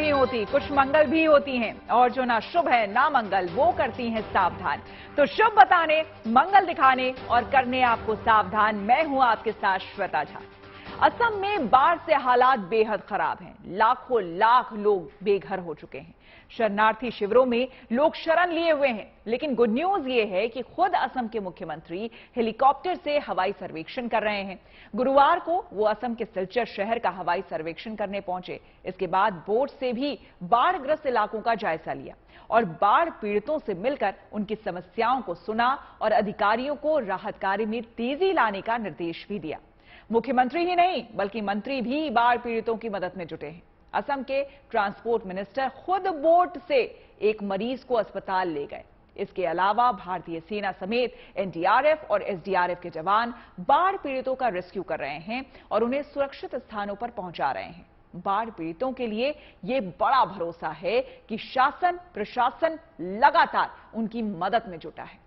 नहीं होती, कुछ मंगल भी होती हैं, और जो ना शुभ है ना मंगल वो करती हैं सावधान। तो शुभ बताने, मंगल दिखाने और करने आपको सावधान, मैं हूं आपके साथ श्वेता झा। असम में बाढ़ से हालात बेहद खराब हैं। लाखों लाख लोग बेघर हो चुके हैं। शरणार्थी शिविरों में लोग शरण लिए हुए हैं। लेकिन गुड न्यूज ये है कि खुद असम के मुख्यमंत्री हेलीकॉप्टर से हवाई सर्वेक्षण कर रहे हैं। गुरुवार को वो असम के सिलचर शहर का हवाई सर्वेक्षण करने पहुंचे। इसके बाद बोट से भी बाढ़ग्रस्त इलाकों का जायजा लिया और बाढ़ पीड़ितों से मिलकर उनकी समस्याओं को सुना और अधिकारियों को राहत कार्य में तेजी लाने का निर्देश भी दिया। मुख्यमंत्री ही नहीं बल्कि मंत्री भी बाढ़ पीड़ितों की मदद में जुटे हैं। असम के ट्रांसपोर्ट मिनिस्टर खुद बोट से एक मरीज को अस्पताल ले गए। इसके अलावा भारतीय सेना समेत एनडीआरएफ और एसडीआरएफ के जवान बाढ़ पीड़ितों का रेस्क्यू कर रहे हैं और उन्हें सुरक्षित स्थानों पर पहुंचा रहे हैं। बाढ़ पीड़ितों के लिए यह बड़ा भरोसा है कि शासन प्रशासन लगातार उनकी मदद में जुटा है।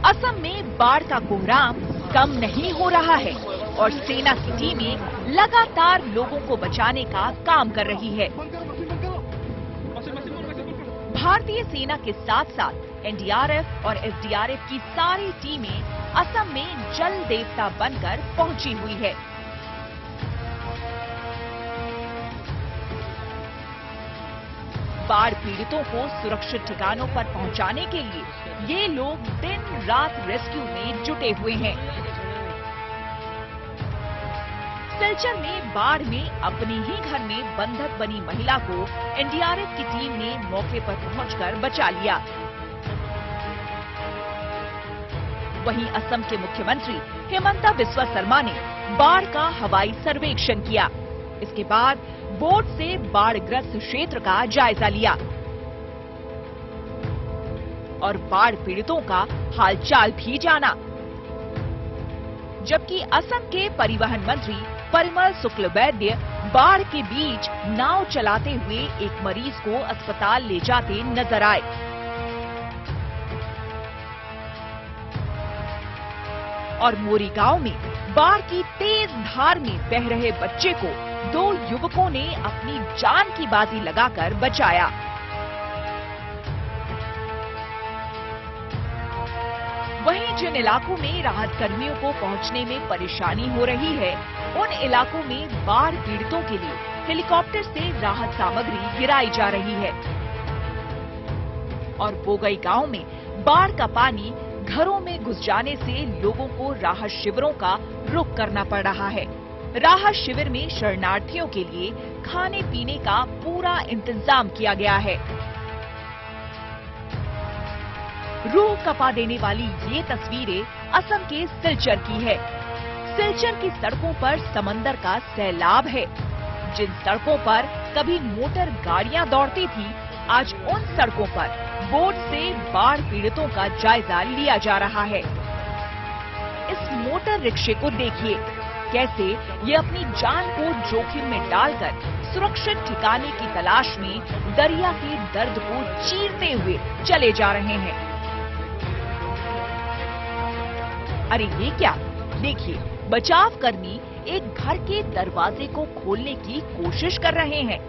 असम में बाढ़ का कोहराम कम नहीं हो रहा है और सेना की टीमें लगातार लोगों को बचाने का काम कर रही है। भारतीय सेना के साथ साथ एनडीआरएफ और एसडीआरएफ की सारी टीमें असम में जल देवता बनकर पहुंची हुई है। बाढ़ पीड़ितों को सुरक्षित ठिकानों पर पहुंचाने के लिए ये लोग दिन रात रेस्क्यू में जुटे हुए हैं। सिलचर में बाढ़ में अपने ही घर में बंधक बनी महिला को एनडीआरएफ की टीम ने मौके पर पहुंचकर बचा लिया। वहीं असम के मुख्यमंत्री हिमंता बिस्वा शर्मा ने बाढ़ का हवाई सर्वेक्षण किया। इसके बाद बोट से बाढ़ग्रस्त क्षेत्र का जायजा लिया और बाढ़ पीड़ितों का हालचाल भी जाना। जबकि असम के परिवहन मंत्री परिमल शुक्लबैद्य बाढ़ के बीच नाव चलाते हुए एक मरीज को अस्पताल ले जाते नजर आए। और मोरी गांव में बाढ़ की तेज धार में बह रहे बच्चे को दो युवकों ने अपनी जान की बाजी लगाकर बचाया। वहीं जिन इलाकों में राहत कर्मियों को पहुंचने में परेशानी हो रही है, उन इलाकों में बाढ़ पीड़ितों के लिए हेलीकॉप्टर से राहत सामग्री गिराई जा रही है। और बोगई गांव में बाढ़ का पानी घरों में घुस जाने से लोगों को राहत शिविरों का रुख करना पड़ रहा है। राहत शिविर में शरणार्थियों के लिए खाने पीने का पूरा इंतजाम किया गया है। रूह कपा देने वाली ये तस्वीरें असम के सिलचर की है। सिलचर की सड़कों पर समंदर का सैलाब है। जिन सड़कों पर कभी मोटर गाड़ियां दौड़ती थी, आज उन सड़कों पर बोट से बाढ़ पीड़ितों का जायजा लिया जा रहा है। इस मोटर रिक्शे को देखिए, कैसे ये अपनी जान को जोखिम में डालकर सुरक्षित ठिकाने की तलाश में दरिया के दर्द को चीरते हुए चले जा रहे हैं। अरे ये क्या, देखिए, बचाव कर्मी एक घर के दरवाजे को खोलने की कोशिश कर रहे हैं।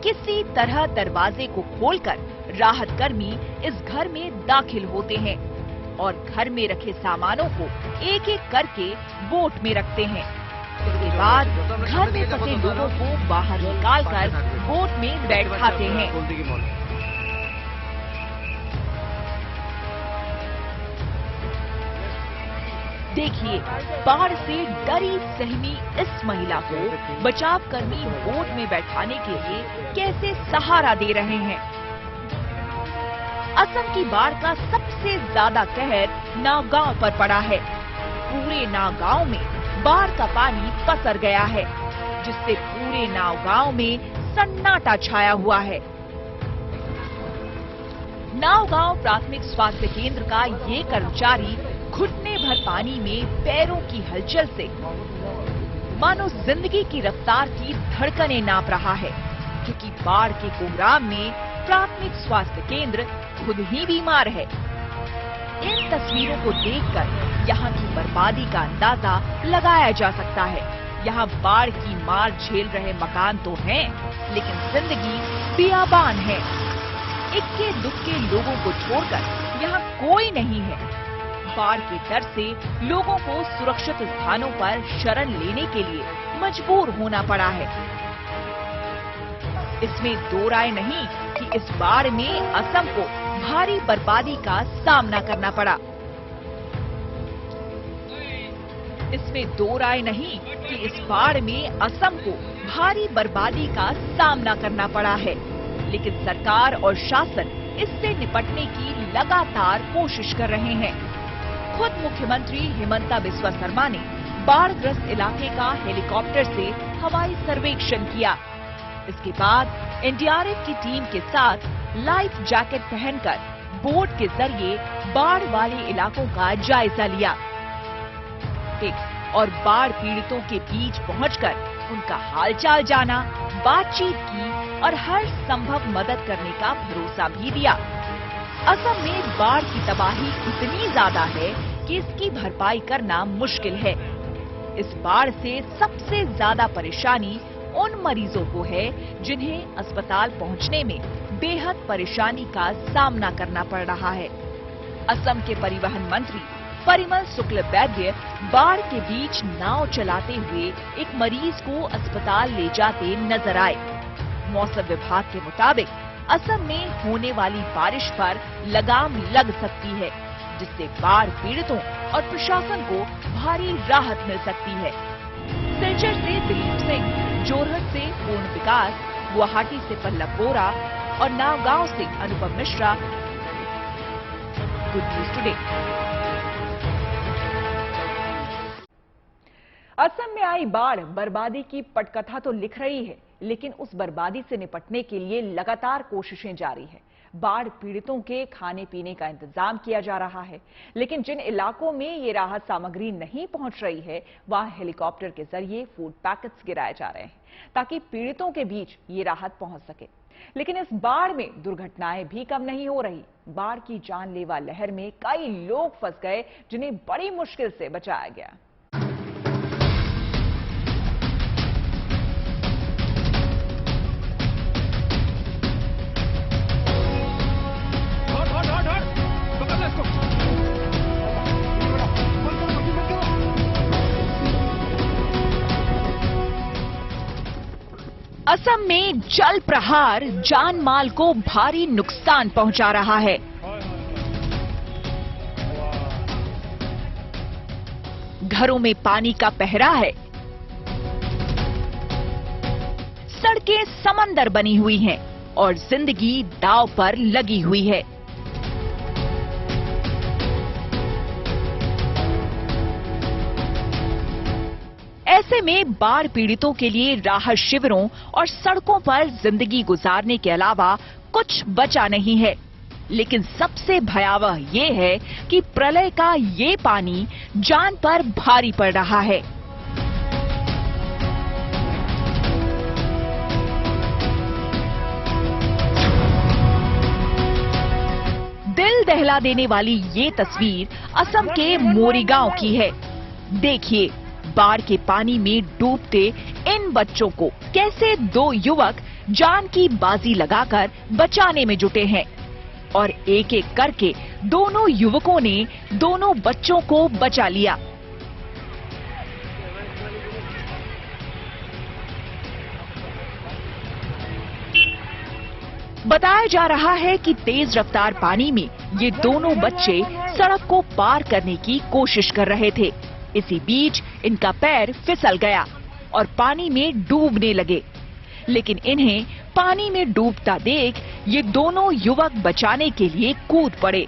किसी तरह दरवाजे को खोलकर राहत कर्मी इस घर में दाखिल होते हैं और घर में रखे सामानों को एक एक करके बोट में रखते हैं। इसके बाद घर में फंसे लोगों को बाहर निकालकर बोट में बैठाते हैं। देखिए, बाढ़ से डरी सहमी इस महिला को बचाव कर्मी बोट में बैठाने के लिए कैसे सहारा दे रहे हैं। असम की बाढ़ का सबसे ज्यादा कहर नावगांव पर पड़ा है। पूरे नावगांव में बाढ़ का पानी पसर गया है, जिससे पूरे नावगांव में सन्नाटा छाया हुआ है। नावगांव प्राथमिक स्वास्थ्य केंद्र का ये कर्मचारी घुटने भर पानी में पैरों की हलचल से मानो जिंदगी की रफ्तार की धड़कनें नाप रहा है, क्योंकि बाढ़ के कोहराम में प्राथमिक स्वास्थ्य केंद्र खुद ही बीमार है। इन तस्वीरों को देखकर यहाँ की बर्बादी का अंदाजा लगाया जा सकता है। यहाँ बाढ़ की मार झेल रहे मकान तो हैं, लेकिन जिंदगी बियाबान है। इक्के दुक्के लोगों को छोड़कर यहाँ कोई नहीं है। बाढ़ के डर से लोगों को सुरक्षित स्थानों पर शरण लेने के लिए मजबूर होना पड़ा है। इसमें दो राय नहीं कि इस बाढ़ में असम को भारी बर्बादी का सामना करना पड़ा। इसमें दो राय नहीं कि इस बाढ़ में असम को भारी बर्बादी का सामना करना पड़ा है, लेकिन सरकार और शासन इससे निपटने की लगातार कोशिश कर रहे हैं। खुद मुख्यमंत्री हिमंता बिस्वा शर्मा ने बाढ़ग्रस्त इलाके का हेलीकॉप्टर से हवाई सर्वेक्षण किया। इसके बाद एनडीआरएफ की टीम के साथ लाइफ जैकेट पहनकर बोट के जरिए बाढ़ वाले इलाकों का जायजा लिया और बाढ़ पीड़ितों के बीच पहुंचकर उनका हालचाल जाना, बातचीत की और हर संभव मदद करने का भरोसा भी दिया। असम में बाढ़ की तबाही इतनी ज्यादा है कि इसकी भरपाई करना मुश्किल है। इस बाढ़ से सबसे ज्यादा परेशानी उन मरीजों को है जिन्हें अस्पताल पहुंचने में बेहद परेशानी का सामना करना पड़ रहा है। असम के परिवहन मंत्री परिमल शुक्ल वैद्य बाढ़ के बीच नाव चलाते हुए एक मरीज को अस्पताल ले जाते नजर आए। मौसम विभाग के मुताबिक असम में होने वाली बारिश पर लगाम लग सकती है, जिससे बाढ़ पीड़ितों और प्रशासन को भारी राहत मिल सकती है। सिलचर से दिलीप सिंह, जोरहट से पूर्ण विकास, गुवाहाटी से पल्लव बोरा और नावगांव से Anupam Mishra, good news today. Assam में आई बाढ़ बर्बादी की पटकथा तो लिख रही है, लेकिन उस बर्बादी से निपटने के लिए लगातार कोशिशें जारी है। बाढ़ पीड़ितों के खाने पीने का इंतजाम किया जा रहा है, लेकिन जिन इलाकों में ये राहत सामग्री नहीं पहुंच रही है, वहां हेलीकॉप्टर के जरिए फूड पैकेट्स गिराए जा रहे हैं ताकि पीड़ितों के बीच ये राहत पहुंच सके। लेकिन इस बाढ़ में दुर्घटनाएं भी कम नहीं हो रही। बाढ़ की जानलेवा लहर में कई लोग फंस गए, जिन्हें बड़ी मुश्किल से बचाया गया। असम में जल प्रहार जान माल को भारी नुकसान पहुंचा रहा है। घरों में पानी का पहरा है, सड़कें समंदर बनी हुई हैं और जिंदगी दांव पर लगी हुई है। ऐसे में बाढ़ पीड़ितों के लिए राहत शिविरों और सड़कों पर जिंदगी गुजारने के अलावा कुछ बचा नहीं है। लेकिन सबसे भयावह ये है कि प्रलय का ये पानी जान पर भारी पड़ रहा है। दिल दहला देने वाली ये तस्वीर असम के मोरीगांव की है। देखिए, बाढ़ के पानी में डूबते इन बच्चों को कैसे दो युवक जान की बाजी लगाकर बचाने में जुटे हैं और एक एक करके दोनों युवकों ने दोनों बच्चों को बचा लिया। बताया जा रहा है कि तेज रफ्तार पानी में ये दोनों बच्चे सड़क को पार करने की कोशिश कर रहे थे। इसी बीच इनका पैर फिसल गया और पानी में डूबने लगे, लेकिन इन्हें पानी में डूबता देख ये दोनों युवक बचाने के लिए कूद पड़े।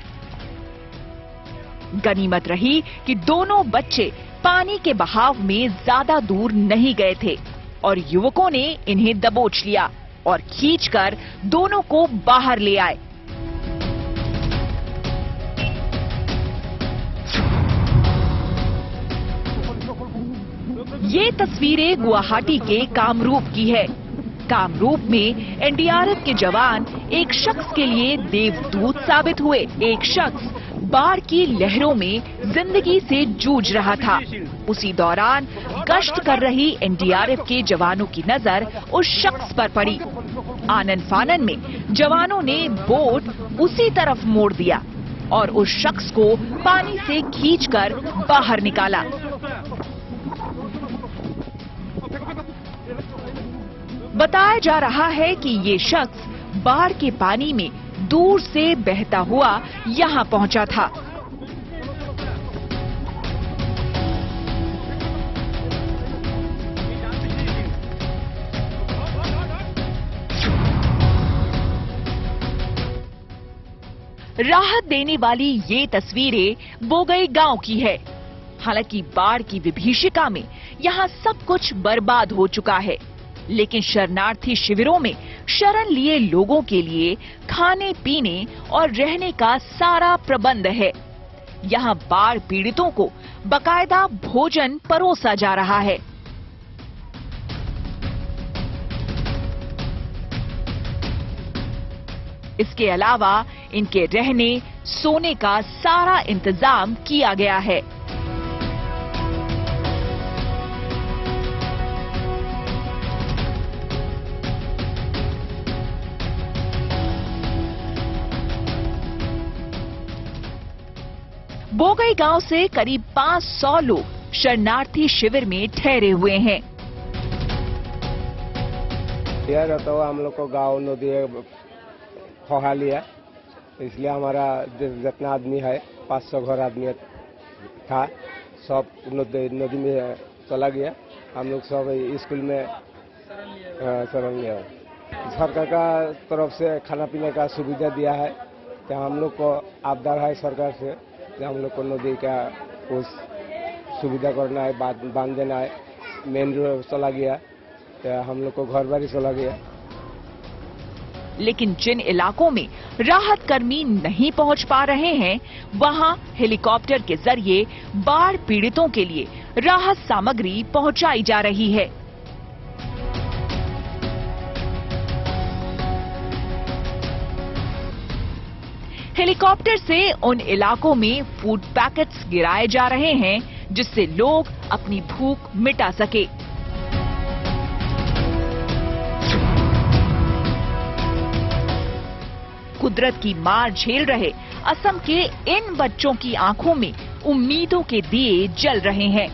गनीमत रही कि दोनों बच्चे पानी के बहाव में ज्यादा दूर नहीं गए थे और युवकों ने इन्हें दबोच लिया और खींचकर दोनों को बाहर ले आए। ये तस्वीरें गुवाहाटी के कामरूप की है। कामरूप में एनडीआरएफ के जवान एक शख्स के लिए देवदूत साबित हुए। एक शख्स बाढ़ की लहरों में जिंदगी से जूझ रहा था। उसी दौरान गश्त कर रही एनडीआरएफ के जवानों की नजर उस शख्स पर पड़ी। आनन फानन में जवानों ने बोट उसी तरफ मोड़ दिया और उस शख्स को पानी से खींचकर बाहर निकाला। बताया जा रहा है कि ये शख्स बाढ़ के पानी में दूर से बहता हुआ यहां पहुंचा था। राहत देने वाली ये तस्वीरें बोगई गांव की है। हालांकि बाढ़ की विभीषिका में यहां सब कुछ बर्बाद हो चुका है, लेकिन शरणार्थी शिविरों में शरण लिए लोगों के लिए खाने पीने और रहने का सारा प्रबंध है। यहां बाढ़ पीड़ितों को बाकायदा भोजन परोसा जा रहा है। इसके अलावा इनके रहने सोने का सारा इंतजाम किया गया है। बोगई गांव से करीब 500 लोग शरणार्थी शिविर में ठहरे हुए हैं। यह रहता हुआ हम लोग को गांव नदी खोहा लिया, इसलिए हमारा जितना आदमी है 500 घर आदमी था, सब नदी में चला गया। हम लोग सब स्कूल में शरण लिया। सरकार का तरफ से खाना पीने का सुविधा दिया है, तो हम लोग को आबदार है सरकार से, हम लोग को नदी का कुछ सुविधा करना है, बांध देना है। मेन रोड चला गया तो हम लोग को घर बारी चला गया। लेकिन जिन इलाकों में राहत कर्मी नहीं पहुंच पा रहे हैं, वहां हेलीकॉप्टर के जरिए बाढ़ पीड़ितों के लिए राहत सामग्री पहुंचाई जा रही है। हेलीकॉप्टर से उन इलाकों में फूड पैकेट्स गिराए जा रहे हैं, जिससे लोग अपनी भूख मिटा सके। कुदरत की मार झेल रहे असम के इन बच्चों की आंखों में उम्मीदों के दिए जल रहे हैं।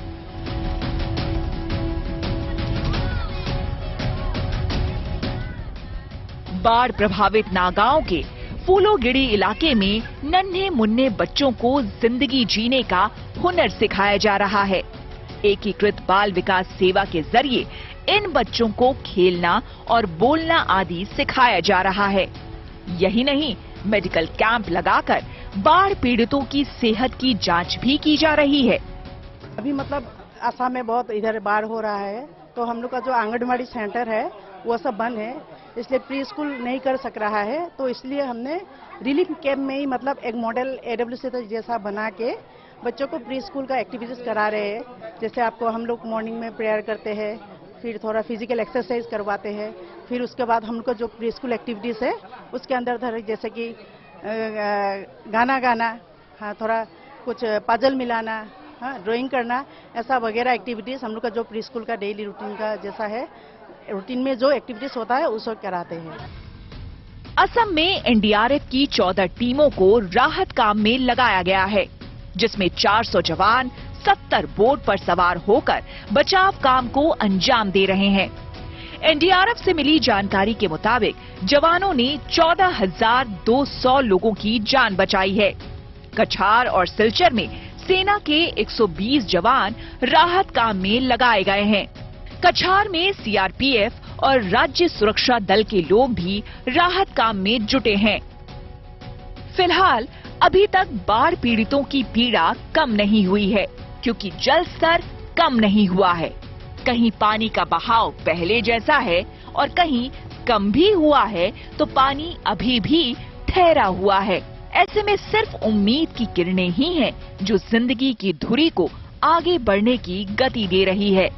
बाढ़ प्रभावित नागांव के फूलोगिड़ी इलाके में नन्हे मुन्ने बच्चों को जिंदगी जीने का हुनर सिखाया जा रहा है। एकीकृत बाल विकास सेवा के जरिए इन बच्चों को खेलना और बोलना आदि सिखाया जा रहा है। यही नहीं, मेडिकल कैंप लगाकर बाढ़ पीड़ितों की सेहत की जांच भी की जा रही है। अभी मतलब असम में बहुत इधर बाढ़ हो रहा है, तो हम लोग का जो आंगनबाड़ी सेंटर है वो सब बंद है, इसलिए प्री स्कूल नहीं कर सक रहा है। तो इसलिए हमने रिलीफ कैंप में ही मतलब एक मॉडल AWC जैसा बना के बच्चों को प्री स्कूल का एक्टिविटीज करा रहे हैं। जैसे आपको हम लोग मॉर्निंग में प्रेयर करते हैं, फिर थोड़ा फिजिकल एक्सरसाइज करवाते हैं, फिर उसके बाद हम लोग को जो प्री स्कूल एक्टिविटीज है उसके अंदर जैसे कि गाना गाना, हाँ, थोड़ा कुछ पजल मिलाना, हाँ, ड्राइंग करना, ऐसा वगैरह एक्टिविटीज हम लोग का जो प्री स्कूल का डेली रूटीन का जैसा है, रूटीन में जो एक्टिविटीज होता है उसको कराते हैं। असम में एनडीआरएफ की 14 टीमों को राहत काम में लगाया गया है, जिसमें 400 जवान 70 बोट पर सवार होकर बचाव काम को अंजाम दे रहे हैं। एनडीआरएफ से मिली जानकारी के मुताबिक जवानों ने 14,200 लोगों की जान बचाई है। कछार और सिलचर में सेना के 120 जवान राहत काम में लगाए गए हैं। कछार में सीआरपीएफ और राज्य सुरक्षा दल के लोग भी राहत काम में जुटे हैं। फिलहाल अभी तक बाढ़ पीड़ितों की पीड़ा कम नहीं हुई है, क्योंकि जल स्तर कम नहीं हुआ है। कहीं पानी का बहाव पहले जैसा है और कहीं कम भी हुआ है, तो पानी अभी भी ठहरा हुआ है। ऐसे में सिर्फ उम्मीद की किरणें ही हैं जो जिंदगी की धुरी को आगे बढ़ने की गति दे रही है।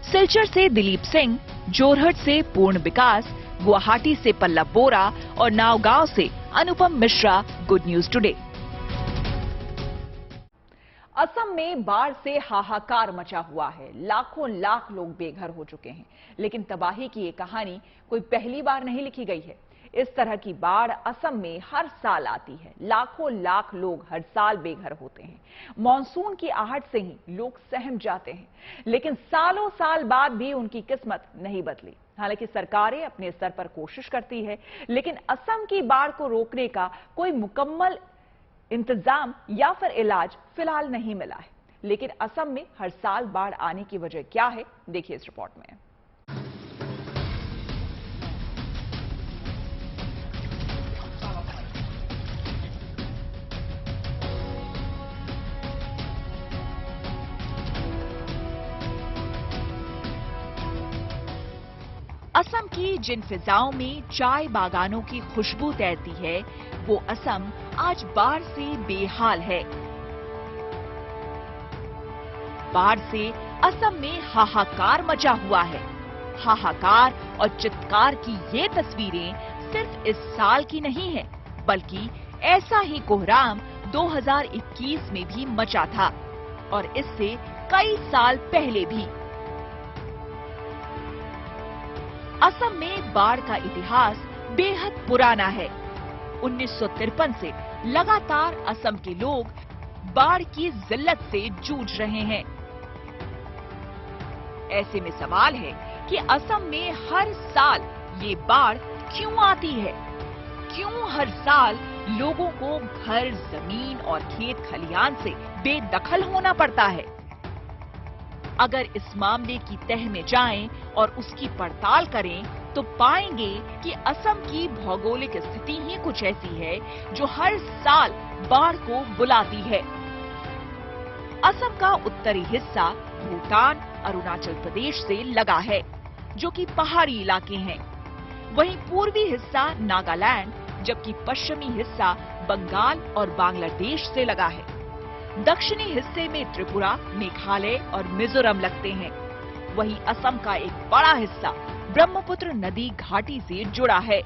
सिलचर से दिलीप सिंह, जोरहट से पूर्ण विकास, गुवाहाटी से पल्लव बोरा और नावगांव से Anupam Mishra, good news today. Assam में बाढ़ से हाहाकार मचा हुआ है। लाखों लाख लोग बेघर हो चुके हैं, लेकिन तबाही की ये कहानी कोई पहली बार नहीं लिखी गई है। इस तरह की बाढ़ असम में हर साल आती है। लाखों लाख लोग हर साल बेघर होते हैं। मॉनसून की आहट से ही लोग सहम जाते हैं, लेकिन सालों साल बाद भी उनकी किस्मत नहीं बदली। हालांकि सरकारें अपने स्तर पर कोशिश करती है, लेकिन असम की बाढ़ को रोकने का कोई मुकम्मल इंतजाम या फिर इलाज फिलहाल नहीं मिला है। लेकिन असम में हर साल बाढ़ आने की वजह क्या है, देखिए इस रिपोर्ट में। असम की जिन फिजाओं में चाय बागानों की खुशबू तैरती है, वो असम आज बाढ़ से बेहाल है। बाढ़ से असम में हाहाकार मचा हुआ है। हाहाकार और चित्कार की ये तस्वीरें सिर्फ इस साल की नहीं है, बल्कि ऐसा ही कोहराम 2021 में भी मचा था और इससे कई साल पहले भी। असम में बाढ़ का इतिहास बेहद पुराना है। 1953 से लगातार असम के लोग बाढ़ की जिल्लत से जूझ रहे हैं। ऐसे में सवाल है कि असम में हर साल ये बाढ़ क्यों आती है? क्यों हर साल लोगों को घर, जमीन और खेत खलियान से बेदखल होना पड़ता है? अगर इस मामले की तह में जाएं और उसकी पड़ताल करें, तो पाएंगे कि असम की भौगोलिक स्थिति ही कुछ ऐसी है जो हर साल बाढ़ को बुलाती है। असम का उत्तरी हिस्सा भूटान, अरुणाचल प्रदेश से लगा है, जो कि पहाड़ी इलाके हैं। वहीं पूर्वी हिस्सा नागालैंड, जबकि पश्चिमी हिस्सा बंगाल और बांग्लादेश से लगा है। दक्षिणी हिस्से में त्रिपुरा, मेघालय और मिजोरम लगते हैं। वहीं असम का एक बड़ा हिस्सा ब्रह्मपुत्र नदी घाटी से जुड़ा है।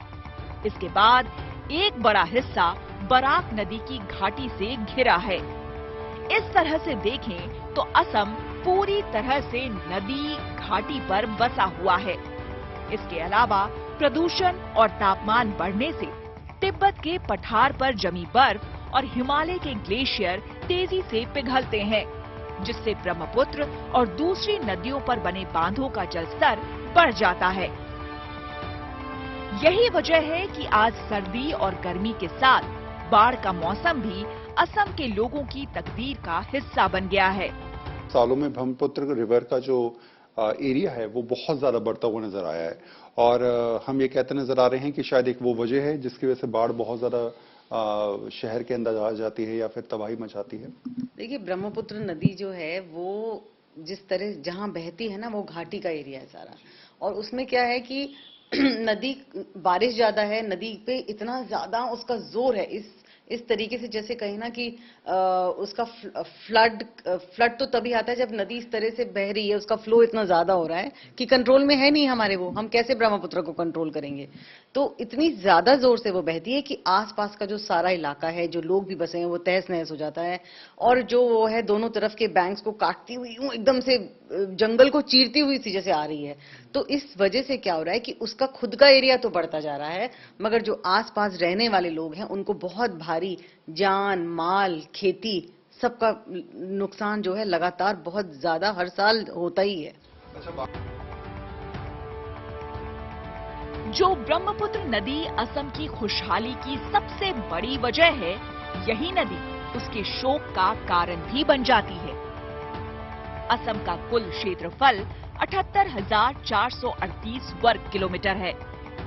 इसके बाद एक बड़ा हिस्सा बराक नदी की घाटी से घिरा है। इस तरह से देखें तो असम पूरी तरह से नदी घाटी पर बसा हुआ है। इसके अलावा प्रदूषण और तापमान बढ़ने से तिब्बत के पठार पर जमी बर्फ और हिमालय के ग्लेशियर तेजी से पिघलते हैं, जिससे ब्रह्मपुत्र और दूसरी नदियों पर बने बांधों का जलस्तर बढ़ जाता है। यही वजह है कि आज सर्दी और गर्मी के साथ बाढ़ का मौसम भी असम के लोगों की तकदीर का हिस्सा बन गया है। सालों में ब्रह्मपुत्र रिवर का जो एरिया है वो बहुत ज्यादा बढ़ता हुआ नजर आया है और हम ये कहते नजर आ रहे हैं कि शायद एक वो वजह है जिसकी वजह से बाढ़ बहुत ज्यादा शहर के अंदर आ जाती है या फिर तबाही मचाती है। देखिए, ब्रह्मपुत्र नदी जो है वो जिस तरह जहां बहती है ना, वो घाटी का एरिया है सारा, और उसमें क्या है कि नदी, बारिश ज्यादा है, नदी पे इतना ज्यादा उसका जोर है, इस तरीके से जैसे कहीं ना कि उसका फ्लड तो तभी आता है जब नदी इस तरह से बह रही है, उसका फ्लो इतना ज्यादा हो रहा है कि कंट्रोल में है नहीं हमारे, वो हम कैसे ब्रह्मपुत्र को कंट्रोल करेंगे। तो इतनी ज्यादा जोर से वो बहती है कि आसपास का जो सारा इलाका है, जो लोग भी बसे हैं, वो तहस नहस हो जाता है। और जो वो है दोनों तरफ के बैंक्स को काटती हुई एकदम से जंगल को चीरती हुई सी जैसे आ रही है। तो इस वजह से क्या हो रहा है कि उसका खुद का एरिया तो बढ़ता जा रहा है, मगर जो आसपास रहने वाले लोग हैं उनको बहुत भारी जान माल, खेती, सबका नुकसान जो है लगातार बहुत ज्यादा हर साल होता ही है। जो ब्रह्मपुत्र नदी असम की खुशहाली की सबसे बड़ी वजह है, यही नदी उसके शोक का कारण भी बन जाती है। असम का कुल क्षेत्रफल 78,438 वर्ग किलोमीटर है,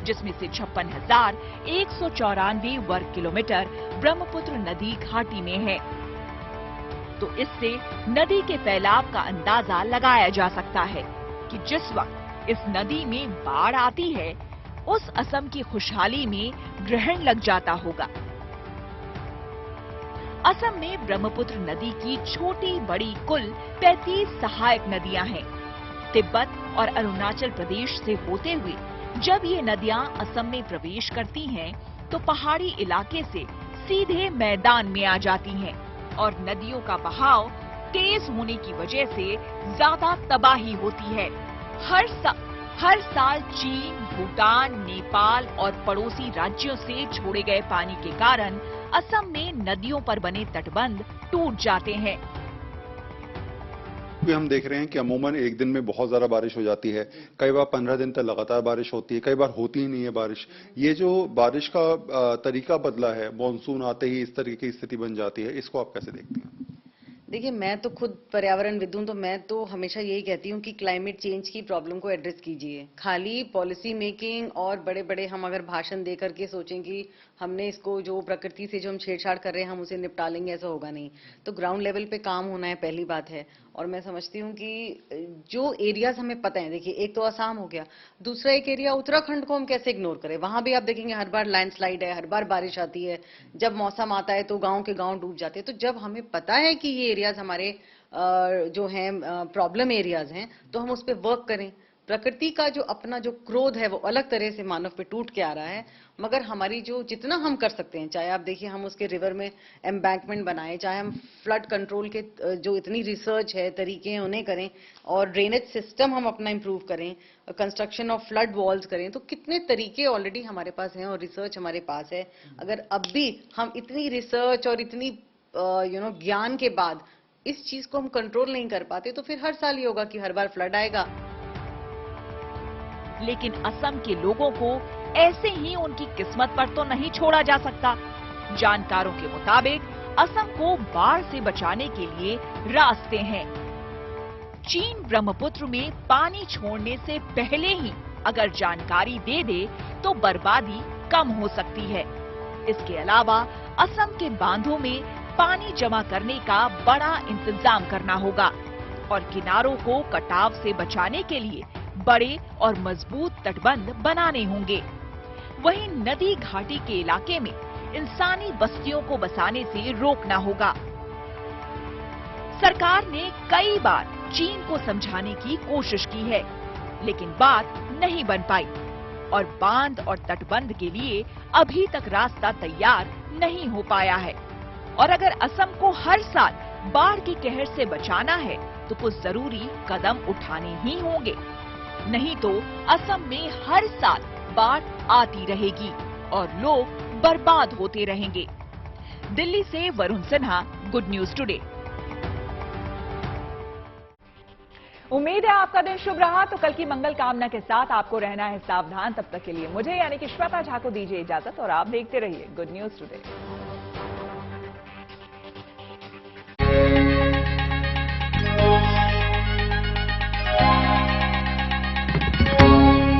जिसमें से 56,194 वर्ग किलोमीटर ब्रह्मपुत्र नदी घाटी में है। तो इससे नदी के फैलाव का अंदाजा लगाया जा सकता है कि जिस वक्त इस नदी में बाढ़ आती है, उस असम की खुशहाली में ग्रहण लग जाता होगा। असम में ब्रह्मपुत्र नदी की छोटी बड़ी कुल 35 सहायक नदियां हैं। तिब्बत और अरुणाचल प्रदेश से होते हुए जब ये नदियां असम में प्रवेश करती हैं, तो पहाड़ी इलाके से सीधे मैदान में आ जाती हैं और नदियों का बहाव तेज होने की वजह से ज्यादा तबाही होती है। हर साल चीन, भूटान, नेपाल और पड़ोसी राज्यों से छोड़े गए पानी के कारण असम में नदियों पर बने तटबंध टूट जाते हैं। भी हम देख रहे हैं कि अमूमन एक दिन में बहुत ज्यादा बारिश हो जाती है, कई बार 15 दिन तक लगातार बारिश होती है, कई बार होती ही नहीं है बारिश। ये जो बारिश का तरीका बदला है, मानसून आते ही इस तरीके की स्थिति बन जाती है, इसको आप कैसे देखती हैं? देखिए, मैं तो खुद पर्यावरणविद हूं, तो मैं तो हमेशा यही कहती हूँ कि क्लाइमेट चेंज की प्रॉब्लम को एड्रेस कीजिए। खाली पॉलिसी मेकिंग और बड़े बड़े हम अगर भाषण दे करके सोचें कि हमने इसको, जो प्रकृति से जो हम छेड़छाड़ कर रहे हैं हम उसे निपटा लेंगे, ऐसा होगा नहीं। तो ग्राउंड लेवल पे काम होना है, पहली बात है। और मैं समझती हूँ कि जो एरियाज हमें पता है, देखिए एक तो असम हो गया, दूसरा एक एरिया उत्तराखंड को हम कैसे इग्नोर करें। वहां भी आप देखेंगे हर बार लैंडस्लाइड है, हर बार बारिश आती है, जब मौसम आता है तो गांव के गांव डूब जाते हैं। तो जब हमें पता है कि ये एरियाज हमारे जो हैं प्रॉब्लम एरियाज हैं, तो हम उस पर वर्क करें। प्रकृति का जो अपना जो क्रोध है वो अलग तरह से मानव पे टूट के आ रहा है, मगर हमारी जो जितना हम कर सकते हैं, चाहे आप देखिए हम उसके रिवर में एम्बैंकमेंट बनाएं, चाहे हम फ्लड कंट्रोल के जो इतनी रिसर्च है, तरीके हैं उन्हें करें, और ड्रेनेज सिस्टम हम अपना इंप्रूव करें, कंस्ट्रक्शन ऑफ फ्लड वॉल्स करें, तो कितने तरीके ऑलरेडी हमारे पास हैं और रिसर्च हमारे पास है। अगर अब भी हम इतनी रिसर्च और इतनी ज्ञान के बाद इस चीज को हम कंट्रोल नहीं कर पाते, तो फिर हर साल ये होगा कि हर बार फ्लड आएगा। लेकिन असम के लोगों को ऐसे ही उनकी किस्मत पर तो नहीं छोड़ा जा सकता। जानकारों के मुताबिक असम को बाढ़ से बचाने के लिए रास्ते हैं। चीन ब्रह्मपुत्र में पानी छोड़ने से पहले ही अगर जानकारी दे दे तो बर्बादी कम हो सकती है। इसके अलावा असम के बांधों में पानी जमा करने का बड़ा इंतजाम करना होगा और किनारों को कटाव से बचाने के लिए बड़े और मजबूत तटबंध बनाने होंगे। वहीं नदी घाटी के इलाके में इंसानी बस्तियों को बसाने से रोकना होगा। सरकार ने कई बार चीन को समझाने की कोशिश की है, लेकिन बात नहीं बन पाई और बांध और तटबंध के लिए अभी तक रास्ता तैयार नहीं हो पाया है। और अगर असम को हर साल बाढ़ के कहर से बचाना है तो कुछ जरूरी कदम उठाने ही होंगे, नहीं तो असम में हर साल बाढ़ आती रहेगी और लोग बर्बाद होते रहेंगे। दिल्ली से Varun Sinha, good news today. उम्मीद है आपका दिन शुभ रहा। तो कल की मंगल कामना के साथ आपको रहना है सावधान। तब तक के लिए मुझे यानी कि श्वेता झा को दीजिए इजाजत और आप देखते रहिए गुड न्यूज टुडे।